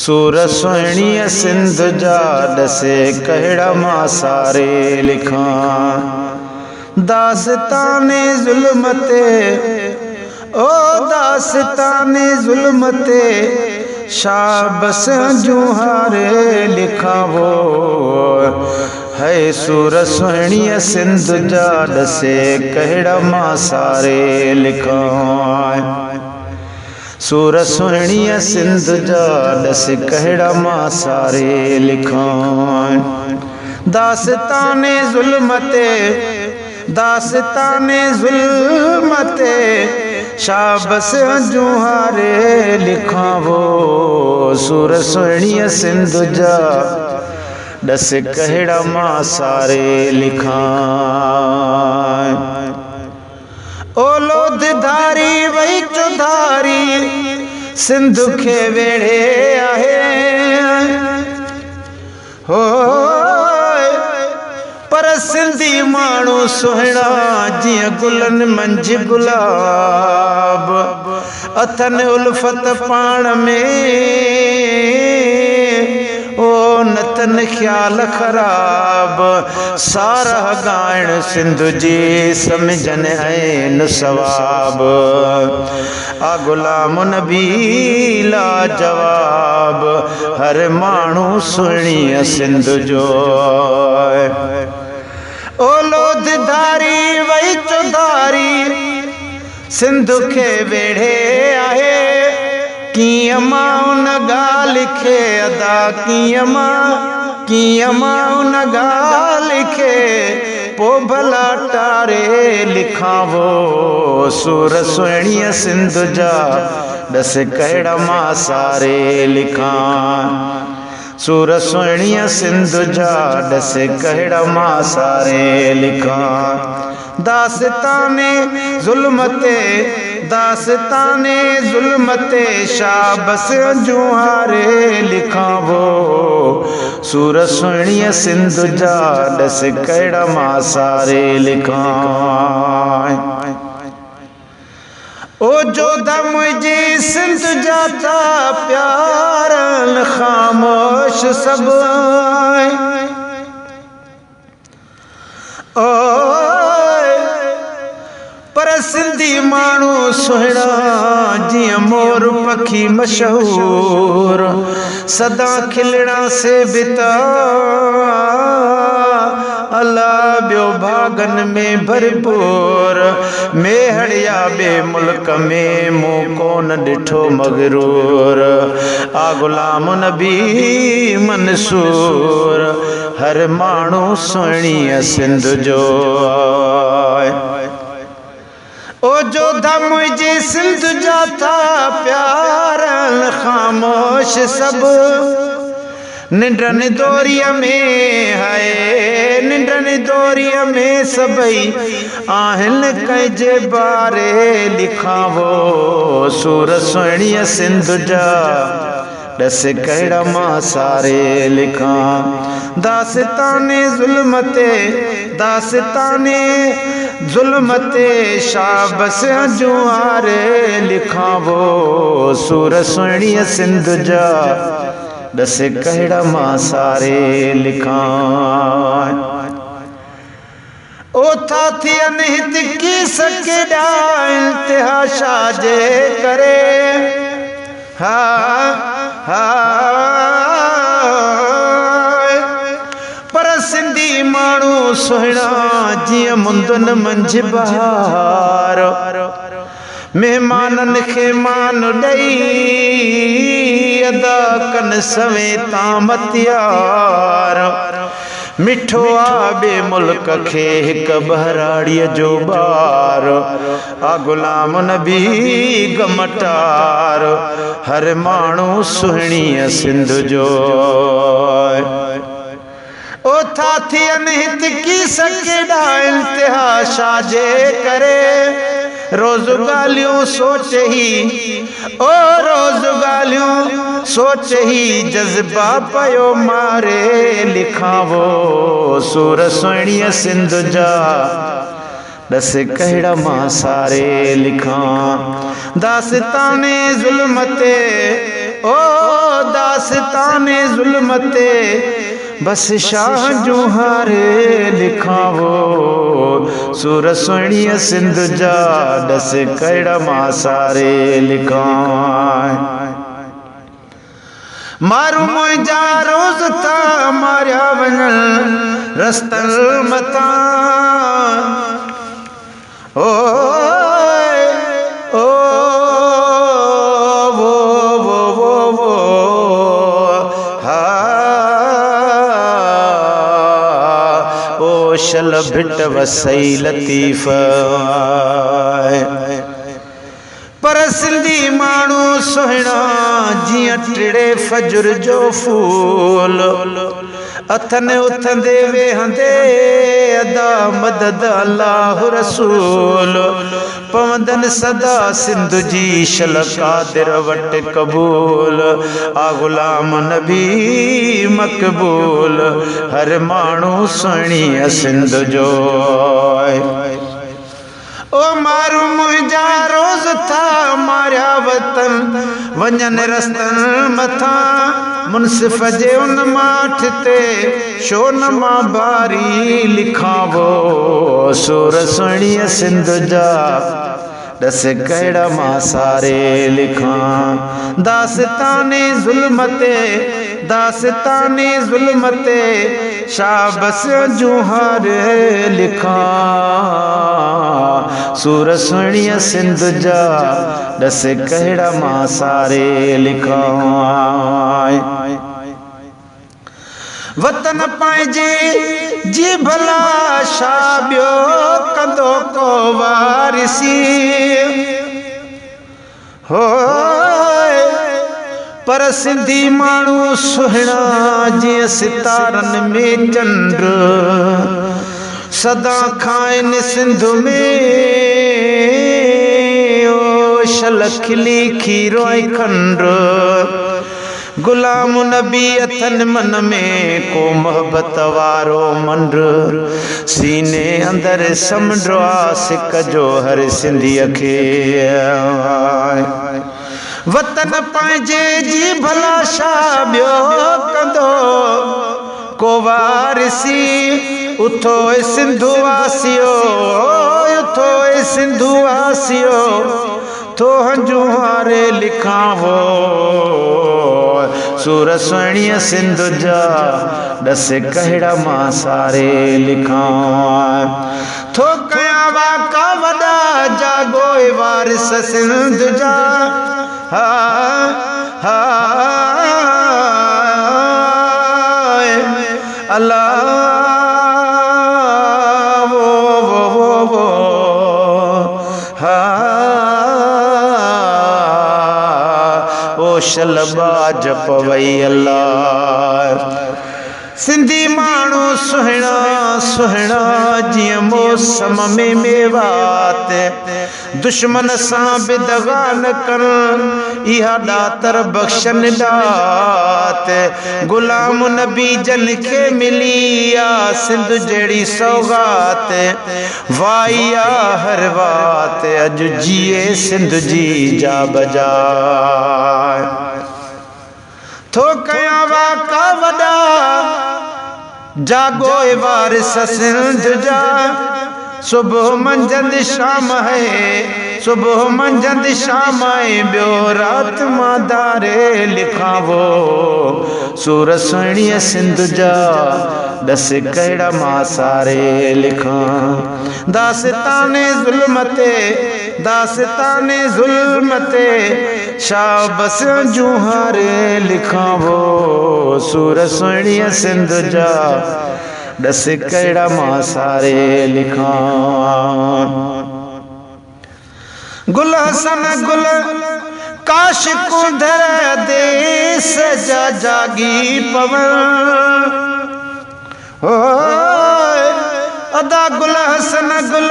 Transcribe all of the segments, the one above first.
सूर सुहिणीअ सिंध जा ॾसे कहिड़ा मां सारे लिखां। दास्ताने ज़ुल्म ते ओ दास्ताने ज़ुल्म ते शाबस जूं हारे लिखां वो है। सूर सुहिणीअ सिंध जा ॾसे कहिड़ा मां सारे लिखां। सूर सुहिणीअ सिंध जा ॾसे कहिड़ा मां सारे लिखां। दास्ताने ज़ुल्म ते दास्ताने ज़ुल्म ते शाबस जूं हारे लिखां वो। सूर सुहिणीअ सिंध जा ॾसे कहिड़ा मां सारे लिखां। ओ लोध धारी वई चौधारी सिंध खे वेड़े आहे हो। पर सिंधी माण्हू सुहिणा जीअं गुलनि मंझि गुलाब। अथनि उल्फत पाण में ओ नथनि ख़्याल ख़राब। सारह ॻाइण सिंध जी सम्झनि ऐं न सवाब। आ ग़ुलाम नबी लाजवाब हर माण्हू सुहिणीअ सिंध जो। ओ लोध धारी वई चौधारी सिंध खे वेड़े आहे। कीअं मां उन ॻाल्हि खे अदा कीअं मां उन ॻाल्हि खे पोइ भला टारे लिखां वो। सूर सुहिणीअ सिंध जा ॾसे कहिड़ा मां सारे लिखां। सूर सुहिणीअ सिंध जा ॾसे कहिड़ा मां सारे लिखां। दास्ताने ज़ुल्म ते दास्ताने ज़ुल्म ते शाबस जूं हारे लिखां वो। सूर सुहिणीअ सिंध जा ॾसे कहिड़ा मां सारे लिखां। ओ जोधा मुंहिंजी सिंध जा था प्यारनि ख़ामोश सभु। ओ पर सिंधी माण्हू सुहिणा जीअं मोर पखी मशहूर। सदा खिलणा से बिता अला ॿियो भागनि में भरपूर। मेहड़िया ॿिए मुल्क में मूं कोन ॾिठो मगरूर। आ ग़ुलाम नबी मंसूर हर माण्हू सुहिणीअ सिंध जो। ओ जोधा मुंहिंजी सिंध जा था प्यारनि ख़ामोश सभु। निंडनि दोरीअ में हाय निंडनि दोरीअ में सभई आहिनि कंहिंजे बारे लिखां वो। सूर सुहिणीअ सिंध जा ॾसे कहिड़ा मां सारे लिखां। दास्ताने ज़ुल्म ते दास्ताने ज़ुल्म ते शाबस जूं हारे लिखां वो। सूर सुहिणीअ सिंध जा ॾसे कहिड़ा मां सारे लिखां। ओ था थियनि हित की सकेॾा इंतिहा छाजे करे। हा हा पर सिंधी माण्हू सुहिणा जीअं मुंदुनि मंझि बहार। महिमाननि खे मान ॾेई अदा कनि सवें तामतियार। मिठो आ ॿिए मुल्क खे हिक बहराड़ीअ जो ॿार। आ ग़ुलाम नबी गमटार हर माण्हू सुहिणीअ सिंध जो। ओ था थियनि हित की सकेॾा इंतिहा छाजे करे। रोज़ ॻाल्हियूं सोच ही ओ रोज़ ॻाल्हियूं सोच ही जज़्बा पयो मारे लिखां वो। सूर सुहिणीअ सिंध जा ॾसे कहिड़ा मां सारे लिखां। दास्ताने ज़ुल्म ते ओ दास दास्ताने ज़ुल्मते बस शाह जो हारे लिखावो सूरत सुहिणी सिंध जा दस कहिड़ा मां सारे लिखां मारू मुंहिंजा रोज़ था मारिया वञनि रस्तल मतां ओ ओ वो हा ओ शल भिट वसई लतीफ़ पर सिंधी माण्हू सुहिणा जियां टिड़े फजर जो फूल अथनि उथंदे वेहंदे अदा मदद अल्लाह रसूल पवंदन सदा सिंध जी शल कादिर वट कबूल आ गुलाम नबी मक़बूल हर माण्हू सुहिणी सिंध जो ओ मारू मुंहिंजा रोज़ था मारिया वतन वञनि रस्तनि मथां मुनसिफ़ जे उन माठ ते छो न मां बारी लिखावो सूरत सुहिणी सिंध जा दस कहिड़ा मां सारे लिखां दास्ताने ज़ुल्मते शाबस जूं हार लिखां सूरत सुहिणी सिंध जा दस कहिड़ा मां सारे लिखां वतन पंहिंजे जी भला छा ॿियो कंदो को वारिसी हो पर सिंधी माण्हू सुहिणा जीअं सितारनि में चंड सदा खाइनि सिंध में ओ शल खिली खीरो ऐं खंड गुलाम नबी अथनि मन में को मोहब्बत वारो मंड सीने अंदर समुंड सिक जो हर सिंधीअ खे वतन पंहिंजे जी भला छा ॿियो कंदो को वारिसी उथो सिंधु वासियो उथो सिंधु वासियो थो हंजू हारे लिखावो सूरत सुहिणी सिंध जा दस कहिड़ा मां सारे लिखां थो कयां वाका वॾा जागो वारिस सिंध जा हा हा अल्लाह वो हा ओ शलबा जप वई अल्लाह सिंधी माण्हू सुहिणा सुहिणा जीअं मौसम में मेवात दुश्मन सां बि दगा न कनि इहा ॾातर बख़्शन ॾात गुलाम नबी जन खे मिली आहे सिंध जहिड़ी सौगात वाई आहे हर वात अॼु जिए सिंध जी जा बजा थो कयां वाका वॾा जागो वारिस सिंध जा सुबह मंझंद शाम है सुबह मंझंद शाम है ॿियो रात मादारे लिखावो सूरत सुहिणी सिंध जा दस कहिड़ा मां सारे लिखां दास्ताने ज़ुल्मते शाबस जूं हारे लिखावो सूरत सुहिणी सिंध जा दस कहिड़ा मां सारे लिखां गुल हसन गुल काशिक धर देश जा जागी पवन हो अदा गुल हसन गुल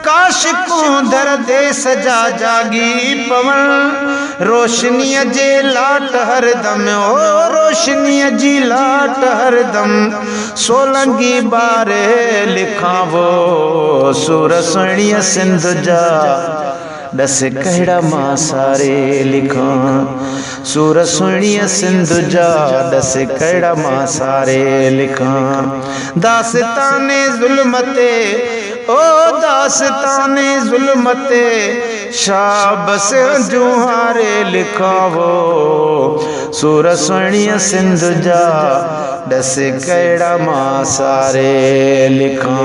काशिक धर देश जा जागी पवन रोशनीअ जे लाट हरदम ओ रोशनीअ जी लाट हरदम सोलंगी बारे लिखावो सूरत सुहिणी सिंध जा दस कहिड़ा मां सारे लिखां सूर सुहिणीअ सिंध जा दस कहिड़ा मां सारे लिखां दास्ताने ज़ुल्म ते ओ दास्ताने ज़ुल्म ते शाबस जुहारे लिखावो सूर सुहिणीअ सिंध जा दस कहिड़ा मां सारे लिखां